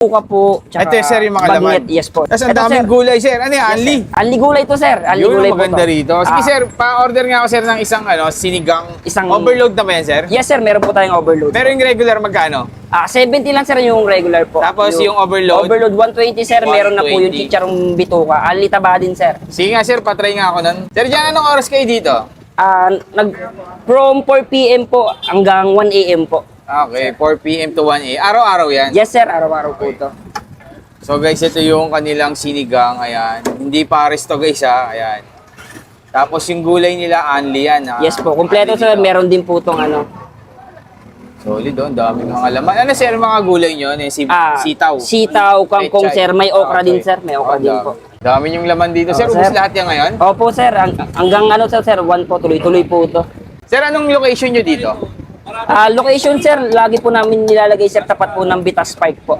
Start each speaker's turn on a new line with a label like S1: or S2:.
S1: Buka po, tsaka
S2: Ito, sir, yung mga laman.
S1: bagnet, yes po.
S2: Tapos ang
S1: Ito,
S2: daming
S1: sir.
S2: gulay, sir. Ano yan?
S1: Yes,
S2: Anli?
S1: sir. Anli gulay to, sir. Anli
S2: Yun
S1: gulay
S2: ang
S1: po
S2: maganda
S1: to.
S2: rito. Sige, sir, pa-order nga ako, sir, ng isang sinigang.
S1: Isang-
S2: Overload na ba yan, sir?
S1: Yes, sir. Meron po tayong overload.
S2: Pero yung regular, magkano?
S1: 70 lang, sir, yung regular po.
S2: Tapos yung overload?
S1: Overload, 120, sir. Meron na po yung
S2: 120.
S1: chicharong bituka. Anli taba din, sir.
S2: Sige nga, sir, patry nga ako nun. Sir, dyan, anong oras kayo dito?
S1: From 4 p.m. po hanggang 1 a.m. po.
S2: Okay, 4 p.m. to 1 a.m. Araw-araw yan?
S1: Yes, sir. Araw-araw po ito.
S2: So guys, ito yung kanilang sinigang, ayan. Hindi pares to guys, ha, ayan. Tapos yung gulay nila, anli yan, ha.
S1: Yes po. Kompleto,
S2: Anli
S1: sir.
S2: dito.
S1: Meron din po itong
S2: Solid, oh, daming mga laman. Ano sir, mga gulay nyo? Ano yung sitaw?
S1: Sitaw, kangkong,
S2: Pechay.
S1: sir. May okra
S2: Okay.
S1: din, sir. May okra din po.
S2: Dami yung laman dito. Sir,
S1: Oo,
S2: ubus
S1: sir.
S2: lahat yan ngayon?
S1: Opo, sir. Hanggang sir, 1 po. Tuloy-tuloy po ito.
S2: Sir, anong location nyo dito?
S1: Location, sir. Lagi po namin nilalagay, sir. Tapat po ng Bitas Park po.